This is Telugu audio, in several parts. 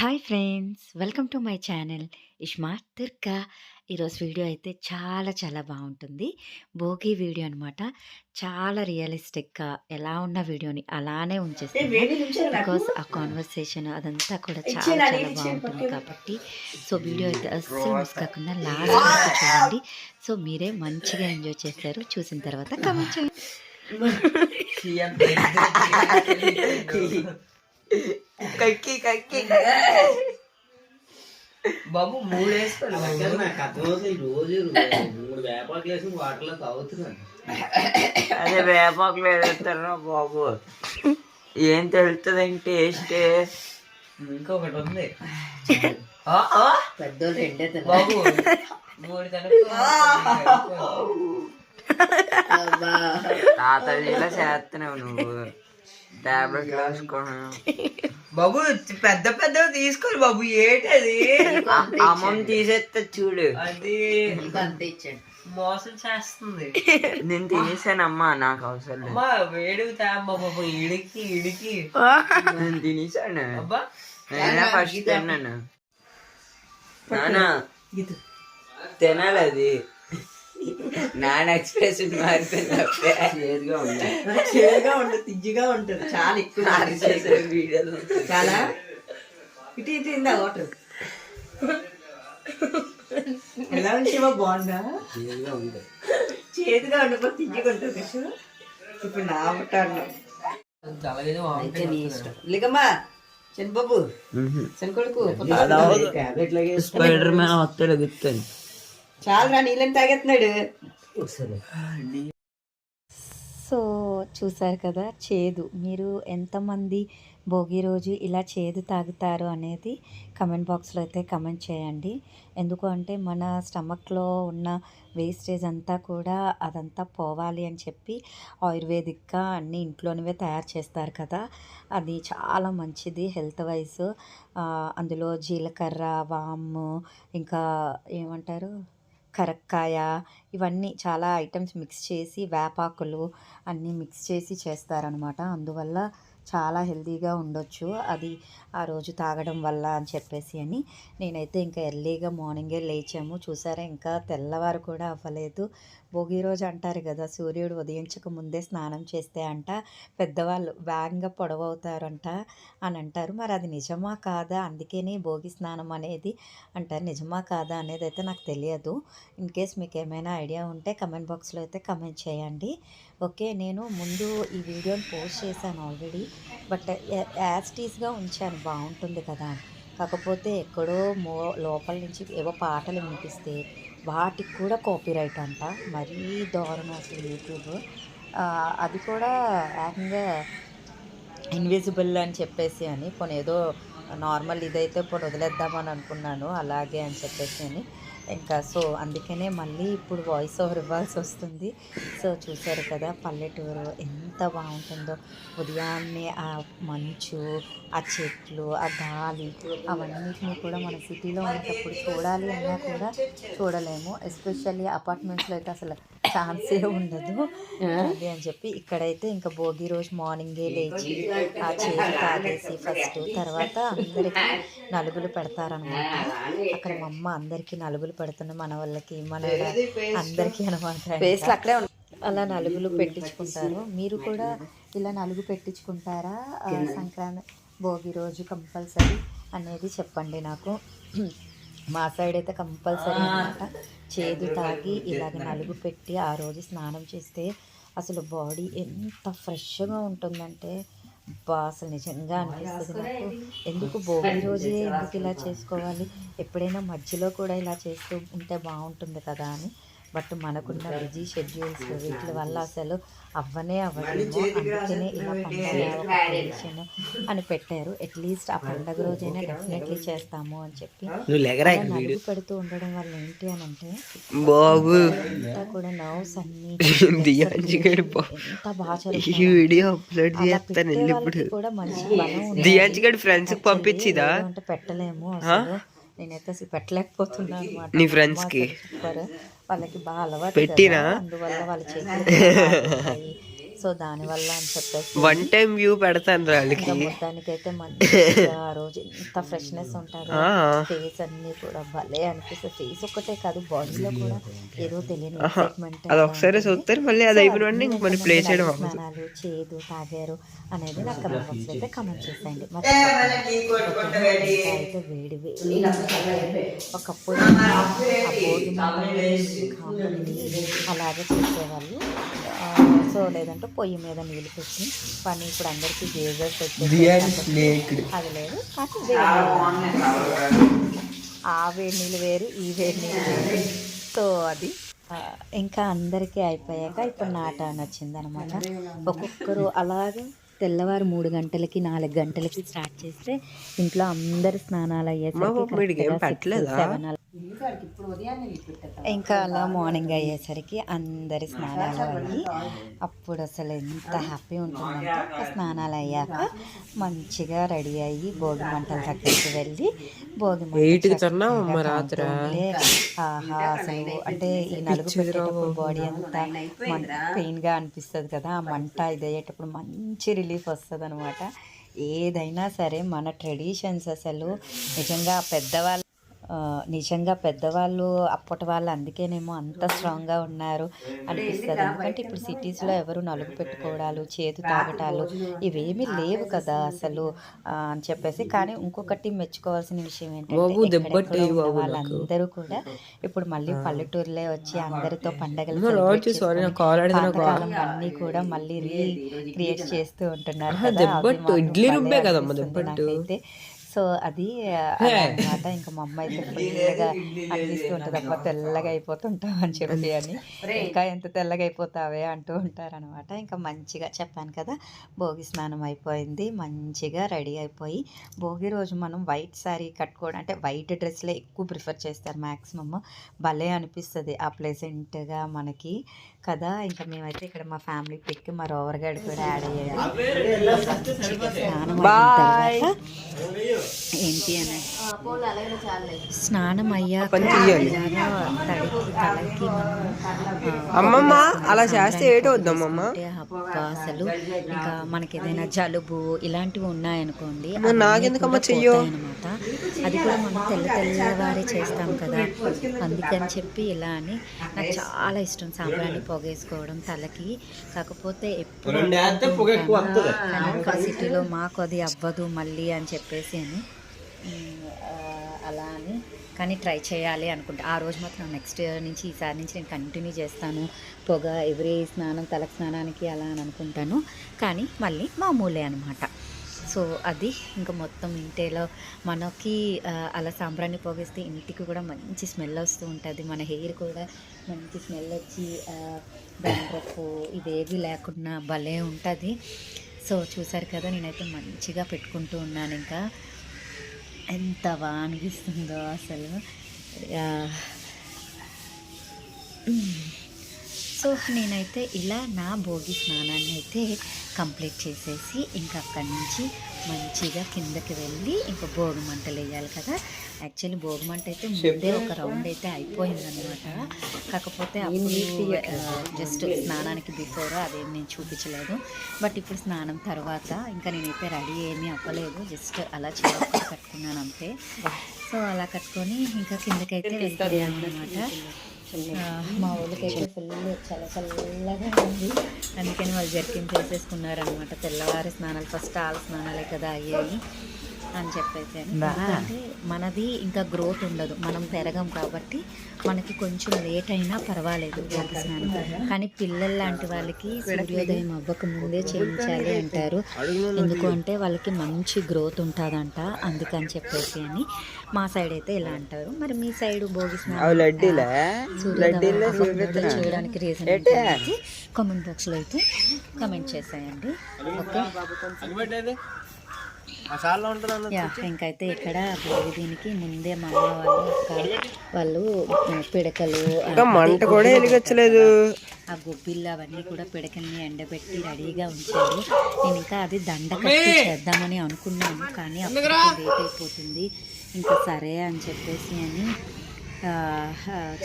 Hi friends, welcome to my channel iSmart Durga. ఈరోజు వీడియో అయితే చాలా చాలా బాగుంటుంది. భోగి వీడియో అనమాట. చాలా రియలిస్టిక్గా ఎలా ఉన్న వీడియోని అలానే ఉంచేస్తాను. బికాస్ ఆ కాన్వర్సేషన్ అదంతా కూడా చాలా చాలా బాగుంటుంది కాబట్టి సో వీడియో అయితే అస్సలు మిస్ కాకుండా లాస్ట్ వరకు చూడండి. సో మీరే మంచిగా ఎంజాయ్ చేస్తారు. చూసిన తర్వాత కమెంట్ చేయండి. కక్కి కక్కి బాబు 3 వేసుకోవాలి. నాకు అర్థమవుతుంది. రోజు 3 వేపాకులు వేసి వాటర్లో తాగుతున్నాను. అదే వేపాకులు వేస్తారా బాబు? ఏం తెలుస్తుంది టేస్ట్? ఇంకొకటి ఉంది పెద్దోళ్ళు రెండే బాబు 3 తాతయ్యలా చేస్తున్నావు నువ్వు. టాబ్లెట్ వేసుకున్నావు బాబు. పెద్ద పెద్ద తీసుకోవాలి బాబు. ఏంటది? అమ్మని తీసేస్తా చూడు. అది మోసం చేస్తుంది. నేను తినేసానమ్మా, నాకు అవసరం లేదు. అమ్మా వేడుగుతా బాబు. ఇడికి నేను తినేసాను. అబ్బా నేనే ఫస్ట్ తిన్నాను. నానా తినాలి అది. నాన్న ఎక్స్ప్రెషన్ చేదుగా ఉంటుంది, తిజ్జిగా ఉంటుంది. చాలా ఎక్కువ వీడియోలో చాలా ఇటు ఇటు ఇందా వాటర్ ఎలా ఉంచేవా? బాగుందా? చేదుగా ఉండకపోతే తిజ్జిగా ఉంటుంది. ఇప్పుడు నా ఉంటాను లేకమ్మా చనిబాబు చనికొడుకు స్పైడర్ మ్యాన్ వస్తాడు గుర్తుంది. చాలా నీళ్ళని తాగేస్తున్నాడు. సో చూసారు కదా చేదు. మీరు ఎంతమంది భోగి రోజు ఇలా చేదు తాగుతారు అనేది కమెంట్ బాక్స్లో అయితే కమెంట్ చేయండి. ఎందుకు అంటే మన స్టమక్లో ఉన్న వేస్టేజ్ అంతా కూడా అదంతా పోవాలి అని చెప్పి ఆయుర్వేదిక్గా అన్నీ ఇంట్లోనివే తయారు చేస్తారు కదా. అది చాలా మంచిది హెల్త్ వైజ్. అందులో జీలకర్ర, వాము, ఇంకా ఏమంటారు కరక్కాయ, ఇవన్నీ చాలా ఐటమ్స్ మిక్స్ చేసి వేపాకులు అన్నీ మిక్స్ చేసి చేస్తారనమాట. అందువల్ల చాలా హెల్తీగా ఉండొచ్చు అది ఆ రోజు తాగడం వల్ల అని చెప్పేసి అని. నేనైతే ఇంకా ఎర్లీగా మార్నింగే లేచాము. చూసారా, ఇంకా తెల్లవారు కూడా అవ్వలేదు. భోగి రోజు అంటారు కదా, సూర్యుడు ఉదయించక ముందే స్నానం చేస్తే అంట పెద్దవాళ్ళు వేగంగా పొడవవుతారంట అని అంటారు. మరి అది నిజమా కాదా? అందుకని భోగి స్నానం అనేది అంటారు. నిజమా కాదా అనేది అయితే నాకు తెలియదు. ఇన్ కేస్ మీకు ఏమైనా ఐడియా ఉంటే కమెంట్ బాక్స్లో అయితే కమెంట్ చేయండి. ఓకే, నేను ముందు ఈ వీడియోని పోస్ట్ చేశాను ఆల్రెడీ, బట్ యాస్టీస్గా ఉంచాను బాగుంటుంది కదా. కాకపోతే ఎక్కడో లోపల నుంచి ఏవో పాటలు వినిపిస్తే వాటికి కూడా కాపీరైట్ అంట. మరీ దారుణం అసలు యూట్యూబ్. అది కూడా ఏకంగా ఇన్విజిబుల్ అని చెప్పేసి అని పోనీ ఏదో నార్మల్ ఇదైతే ఇప్పుడు వదిలేద్దామని అనుకున్నాను అలాగే అని చెప్పేసి అని. ఇంకా సో అందుకనే మళ్ళీ ఇప్పుడు వాయిస్ ఓవర్ ఇవ్వాల్సి వస్తుంది. సో చూసారు కదా పల్లెటూరు ఎంత బాగుంటుందో. ఉదయాన్నే ఆ మంచు, ఆ చెట్లు, ఆ గాలి, అవన్నిటిని కూడా మన సిటీలో ఉన్నప్పుడు చూడాలి అన్నా కూడా చూడలేము. ఎస్పెషల్లీ అపార్ట్మెంట్స్లో అయితే అసలు ఛాన్సే ఉండదు. అది అని చెప్పి ఇక్కడైతే ఇంకా భోగి రోజు మార్నింగే లేచి ఆ చేతి తాగేసి ఫస్ట్, తర్వాత అందరికీ నలుగులు పెడతారనమాట. అక్కడ మా అమ్మ అందరికీ నలుగులు పెడుతున్న మన వాళ్ళకి మన అందరికీ అనమాట. అలా నలుగులు పెట్టించుకుంటారు. మీరు కూడా ఇలా నలుగు పెట్టించుకుంటారా? సంక్రాంతి భోగి రోజు కంపల్సరీ అనేది చెప్పండి నాకు. మా సైడ్ అయితే కంపల్సరీ అనమాట. చేదు తాగి ఇలాగ నలుగు పెట్టి ఆ రోజు స్నానం చేస్తే అసలు బాడీ ఎంత ఫ్రెష్గా ఉంటుందంటే అసలు నిజంగా అనిపిస్తుంది నాకు. ఎందుకు భోగి రోజే ఎందుకు ఇలా చేసుకోవాలి, ఎప్పుడైనా మధ్యలో కూడా ఇలా చేస్తూ ఉంటే బాగుంటుంది కదా అని. బట్ మనకున్న బిజీ షెడ్యూల్స్ వీటి వల్ల అసలు అవ్వనే అవ్వలేము. అందుకనే ఇలా పండగ ఒక ట్రెడిషన్ అని పెట్టారు. అట్లీస్ట్ ఆ పండగ రోజైనా డెఫినెట్లీ చేస్తాము అని చెప్పి నలుగు పెడుతూ ఉండడం వల్ల ఏంటి అని అంటే అంతా కూడా నర్వ్స్ అన్ని ఎంత బాగా కూడా మంచి బలం ఉంది. అంటే పెట్టలేము అసలు. నేనైతే అసలు పెట్టలేకపోతున్నాను అనమాట. నీ ఫ్రెండ్స్ కి వాళ్ళకి బాగా అలవాటు పెట్టినా, అందువల్ల వాళ్ళ చేతులు సో దానివల్ల అని చెప్పేసి వన్ టైం వ్యూ పెడతాను వాళ్ళకి. ఇంకా మొత్తానికైతే మంచిగా ఆ రోజు ఎంత ఫ్రెష్నెస్ ఉంటుంది, ఫేస్ అన్ని కూడా భలే అనిపిస్తుంది. ఫేస్ ఒక్కటే కాదు, బాడీలో కూడా ఏదో తెలియని ఎక్సైట్మెంట్. అది ఒకసారి చూస్తారు, మళ్ళీ అది అయిపోయిన ఇంకా మరి ప్లే చేయడం. స్నానాలు చేదు తాగారు అనేది నాకు కమెంట్ బాక్స్ అయితే కమెంట్ చేసేయండి. అయితే వేడి వేడి ఒకప్పుడు ఆ భోగి అలాగే చేసేవాళ్ళు. సో లేదంటే పొయ్యి మీద నీళ్ళు పెట్టి పని ఇప్పుడు అందరికీ గేజర్స్ వచ్చేసి అది లేదు. ఆ వేడి నీళ్ళు వేరు, ఈ వేడి నీళ్ళు వేరు. సో అది ఇంకా అందరికీ అయిపోయాక ఇప్పుడు నా టర్న్ వచ్చిందనమాట. ఒక్కొక్కరు అలాగే తెల్లవారు 3 గంటలకి 4 గంటలకి స్టార్ట్ చేస్తే ఇంట్లో అందరు స్నానాలు అయ్యేసరికి ఇంకా అలా మార్నింగ్ అయ్యేసరికి అందరి స్నానాలు అయ్యి అప్పుడు అసలు ఎంత హ్యాపీ ఉంటుందంటే స్నానాలు అయ్యాక మంచిగా రెడీ అయ్యి భోగి మంటల దగ్గరికి వెళ్ళి భోగి ఆహా అసలు అంటే ఈ నలుగు పెట్టేటప్పుడు బాడీ అంతా పెయిన్ గా అనిపిస్తుంది కదా, ఆ మంట ఇది అయ్యేటప్పుడు మంచి రిలీఫ్ వస్తుంది అనమాట. ఏదైనా సరే మన ట్రెడిషన్స్ అసలు నిజంగా పెద్దవాళ్ళు అప్పటి వాళ్ళు అందుకేనేమో అంత స్ట్రాంగ్గా ఉన్నారు అనిపిస్తుంది. ఎందుకంటే ఇప్పుడు సిటీస్లో ఎవరు నలుగు పెట్టుకోవడాలు చేతు తాగటాలు ఇవేమీ లేవు కదా అసలు అని చెప్పేసి. కానీ ఇంకొకటి మెచ్చుకోవాల్సిన విషయం ఏంటంటే వాళ్ళందరూ కూడా ఇప్పుడు మళ్ళీ పల్లెటూరులే వచ్చి అందరితో పండగలు పాతకాలం అన్నీ కూడా మళ్ళీ రీక్రియేట్ చేస్తూ ఉంటున్నారు. నాకైతే సో అది అన్నమాట. ఇంకా మా అమ్మ అయితే ఫుల్గా అనిపిస్తూ ఉంటుంది, అమ్మ తెల్లగా అయిపోతుంటావు అని చెప్పి అని, ఇంకా ఎంత తెల్లగా అయిపోతావే అంటూ ఉంటారనమాట. ఇంకా మంచిగా చెప్పాను కదా భోగి స్నానం అయిపోయింది, మంచిగా రెడీ అయిపోయి భోగి రోజు మనం వైట్ శారీ కట్టుకోవడం అంటే వైట్ డ్రెస్లే ఎక్కువ ప్రిఫర్ చేస్తారు మ్యాక్సిమమ్. భలే అనిపిస్తుంది ఆ ప్లెజెంట్గా మనకి కదా. ఇంకా మేమైతే ఇక్కడ మా ఫ్యామిలీ పిక్ మా రోవర్ గడ్ కూడా యాడ్ అయ్యాడు. స్నానం అయిన తర్వాత ఏంటి అని స్నానం అయ్యాక తలకి అమ్మమ్మ అలా చేస్తే ఏటవుద్దమ్మమ్మ అసలు ఇంకా మనకి ఏదైనా జలుబు ఇలాంటివి ఉన్నాయనుకోండి నాకెందుకమ్మా చెయ్యో అనమాట. అది కూడా మనం తెల్లవారే చేస్తాం కదా, అందుకని చెప్పి ఇలా అని నాకు చాలా ఇష్టం సాంబ్రాణి పొగేసుకోవడం తలకి. కాకపోతే ఎప్పుడు సిటీలో మాకు అది అవ్వదు మళ్ళీ అని చెప్పేసి అని అలా అని, కానీ ట్రై చేయాలి అనుకుంటా. ఆ రోజు మాత్రం నెక్స్ట్ ఇయర్ నుంచి ఈసారి నుంచి నేను కంటిన్యూ చేస్తాను పొగ ఎవ్రీ తలకు స్నానానికి అలా అని అనుకుంటాను. కానీ మళ్ళీ మామూలే అనమాట. సో అది ఇంకా మొత్తం ఇంటిలో మనకి అలా సాంబ్రాన్ని పోగేస్తే ఇంటికి కూడా మంచి స్మెల్ వస్తూ ఉంటుంది, మన హెయిర్ కూడా మంచి స్మెల్ వచ్చి డాండ్రఫ్ ఇవేవి లేకుండా భలే ఉంటుంది. సో చూసారు కదా నేనైతే మంచిగా పెట్టుకుంటూ ఉన్నాను. ఇంకా ఎంత బాగా అనిపిస్తుందో అసలు. సో నేనైతే ఇలా నా భోగి స్నానాన్ని అయితే కంప్లీట్ చేసేసి ఇంకా అక్కడి నుంచి మంచిగా కిందకి వెళ్ళి ఇంకా భోగి మంటలు వేయాలి కదా. యాక్చువల్లీ భోగి మంట అయితే ముందే ఒక రౌండ్ అయితే అయిపోయిందనమాట. కాకపోతే అప్పుడు జస్ట్ స్నానానికి బిఫోర్ అదేం నేను చూపించలేదు. బట్ ఇప్పుడు స్నానం తర్వాత ఇంకా నేనైతే రెడీ ఏమీ అవ్వలేదు, జస్ట్ అలా చీర కట్టుకున్నాను అంతే. సో అలా కట్టుకొని ఇంకా కిందకైతే వెళ్తాను అనమాట. మా ఊళ్ళకైతే ఫుల్ చల్లగా ఉంది, అందుకని వాళ్ళు జర్కిన్ చేసేసుకున్నారనమాట. తెల్లవారి స్నానాలు ఫస్ట్ ఆల స్నానాలే కదా అయ్యాయి అని చెప్పేసి. అంటే మనది ఇంకా గ్రోత్ ఉండదు, మనం పెరగం కాబట్టి మనకి కొంచెం లేట్ అయినా పర్వాలేదు భోగి స్నానం. కానీ పిల్లలు లాంటి వాళ్ళకి సూర్యోదయం అవ్వక ముందే చేయించాలి అంటారు. ఎందుకు అంటే వాళ్ళకి మంచి గ్రోత్ ఉంటుందంట, అందుకని చెప్పేసి అని మా సైడ్ అయితే ఇలా అంటారు. మరి మీ సైడ్ భోగి స్నానం చేయడానికి రీజన్ ఏంటి కామెంట్ బాక్స్లో అయితే కమెంట్ చేసేయండి. ఓకే, ఇంకైతే ఇక్కడ భోగి దీనికి ముందే మా అమ్మ వాళ్ళు పిడకలు మంట కూడా వెలిగించలేదు, ఆ గొబ్బిళ్ళు అవన్నీ కూడా పిడకల్ని ఎండబెట్టి రెడీగా ఉంచారు. నేను ఇంకా అది దండ కట్టి చేద్దామని అనుకున్నాను, కానీ అప్పుడు లేట్ అయిపోతుంది ఇంకా సరే అని చెప్పేసి అని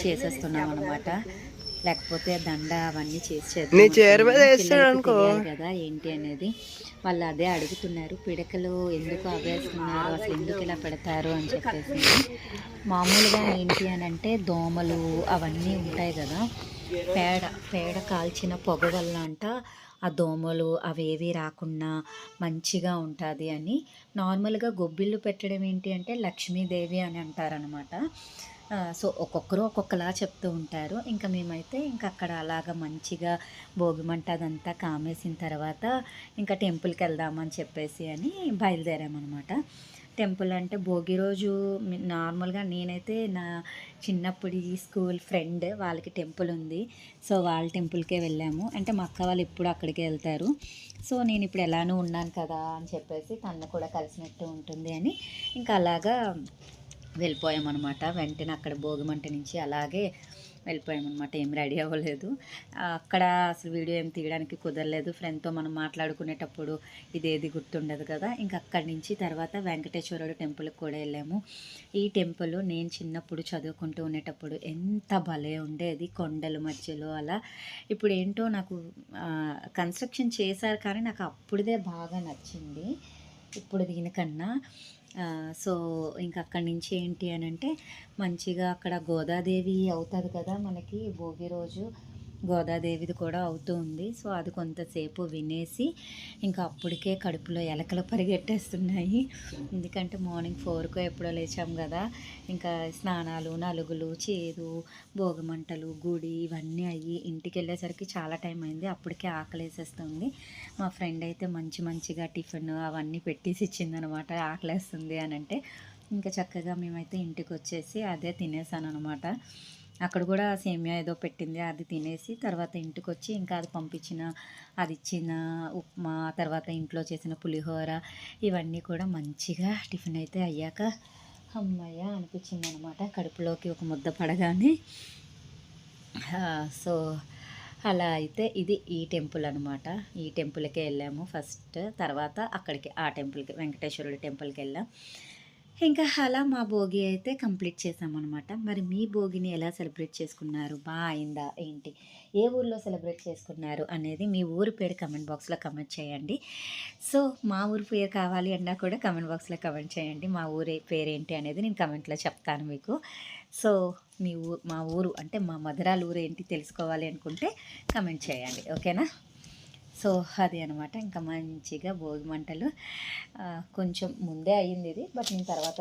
చేసేస్తున్నాం అనమాట. లేకపోతే దండ అవన్నీ చేసి నీ చేద్దాం చీర మీద అనుకున్నాను. వేస్తాడు పిల్లలకి అనుకో. తెలియాలి కదా ఏంటి అనేది. వాళ్ళు అదే అడుగుతున్నారు, పిడకలు ఎందుకు అవేస్తున్నారు, అసలు ఎందుకు ఇలా పెడతారు అని చెప్పేసి. మామూలుగా ఏంటి అని అంటే దోమలు అవన్నీ ఉంటాయి కదా, పేడ కాల్చిన పొగ వల్ల అంట ఆ దోమలు అవేవి రాకుండా మంచిగా ఉంటుంది అని. నార్మల్గా గొబ్బిళ్ళు పెట్టడం ఏంటి అంటే లక్ష్మీదేవి అని అంటారనమాట. సో ఒక్కొక్కరు ఒక్కొక్కలా చెప్తూ ఉంటారు. ఇంకా మేమైతే ఇంకా అక్కడ అలాగ మంచిగా భోగిమంట అదంతా కామేసిన తర్వాత ఇంకా టెంపుల్కి వెళ్దామని చెప్పేసి అని బయలుదేరామన్నమాట. టెంపుల్ అంటే భోగి రోజు నార్మల్గా నేనైతే నా చిన్నప్పటి స్కూల్ ఫ్రెండ్ వాళ్ళకి టెంపుల్ ఉంది, సో వాళ్ళ టెంపుల్కే వెళ్ళాము. అంటే మా అక్క వాళ్ళు ఇప్పుడు అక్కడికే వెళ్తారు. సో నేను ఇప్పుడు ఎలానూ ఉన్నాను కదా అని చెప్పేసి తను కూడా కలిసినట్టు ఉంటుంది అని ఇంకా అలాగా వెళ్ళిపోయామన్నమాట. వెంటనే అక్కడ భోగిమంట నుంచి అలాగే వెళ్ళిపోయామన్నమాట. ఏం రెడీ అవ్వలేదు అక్కడ, అసలు వీడియో ఏం తీయడానికి కుదరలేదు. ఫ్రెండ్తో మనం మాట్లాడుకునేటప్పుడు ఇదేది గుర్తుండదు కదా. ఇంకా అక్కడి నుంచి తర్వాత వెంకటేశ్వరుడు టెంపుల్కి కూడా వెళ్ళాము. ఈ టెంపుల్ నేను చిన్నప్పుడు చదువుకుంటూ ఉండేటప్పుడు ఎంత భలే ఉండేది, కొండల మధ్యలో అలా. ఇప్పుడు ఏంటో నాకు కన్స్ట్రక్షన్ చేశారు కానీ నాకు అప్పుడుదే బాగా నచ్చింది ఇప్పుడు దీనికన్నా. సో ఇంకా అక్కడి నుంచి ఏంటి అని అంటే మంచిగా అక్కడ గోదాదేవి అవుతుంది కదా మనకి భోగి రోజు, గోదాదేవిది కూడా అవుతూ ఉంది. సో అది కొంతసేపు వినేసి ఇంకా అప్పటికే కడుపులో ఎలకలు పరిగెట్టేస్తున్నాయి. ఎందుకంటే మార్నింగ్ 4కో ఎప్పుడో లేచాం కదా. ఇంకా స్నానాలు, నలుగులు, చేదు, భోగిమంటలు, గుడి ఇవన్నీ అయ్యి ఇంటికి వెళ్ళేసరికి చాలా టైం అయింది. అప్పటికే ఆకలేసేస్తుంది. మా ఫ్రెండ్ అయితే మంచిగా టిఫిన్ అవన్నీ పెట్టేసి ఇచ్చిందనమాట. ఆకలేస్తుంది అని అంటే ఇంకా చక్కగా మేమైతే ఇంటికి వచ్చేసి అదే తినేసాను అనమాట. అక్కడ కూడా సేమియా ఏదో పెట్టింది, అది తినేసి తర్వాత ఇంటికి వచ్చి ఇంకా అది పంపించిన అది ఇచ్చిన ఉప్మా, తర్వాత ఇంట్లో చేసిన పులిహోర ఇవన్నీ కూడా మంచిగా టిఫిన్ అయితే అయ్యాక అమ్మయ్య అనిపించింది అనమాట. కడుపులోకి ఒక ముద్ద పడగానే. సో అలా అయితే ఇది ఈ టెంపుల్ అనమాట. ఈ టెంపుల్కే వెళ్ళాము ఫస్ట్, తర్వాత అక్కడికి ఆ టెంపుల్కి వెంకటేశ్వరుడి టెంపుల్కి వెళ్ళాం. ఇంకా అలా మా భోగి అయితే కంప్లీట్ చేసామన్నమాట. మరి మీ భోగిని ఎలా సెలబ్రేట్ చేసుకున్నారు, బాగా అయిందా ఏంటి, ఏ ఊర్లో సెలబ్రేట్ చేసుకున్నారు అనేది మీ ఊరి పేరు కమెంట్ బాక్స్లో కమెంట్ చేయండి. సో మా ఊరి పేరు కావాలి అన్నా కూడా కమెంట్ బాక్స్లో కమెంట్ చేయండి. మా ఊరి పేరు ఏంటి అనేది నేను కమెంట్లో చెప్తాను మీకు. సో మా ఊరు అంటే మా మధురాల ఊరు ఏంటి తెలుసుకోవాలి అనుకుంటే కమెంట్ చేయండి, ఓకేనా. సో అది అనమాట. ఇంకా మంచిగా భోగి మంటలు కొంచెం ముందే అయ్యింది ఇది, బట్ నేను తర్వాత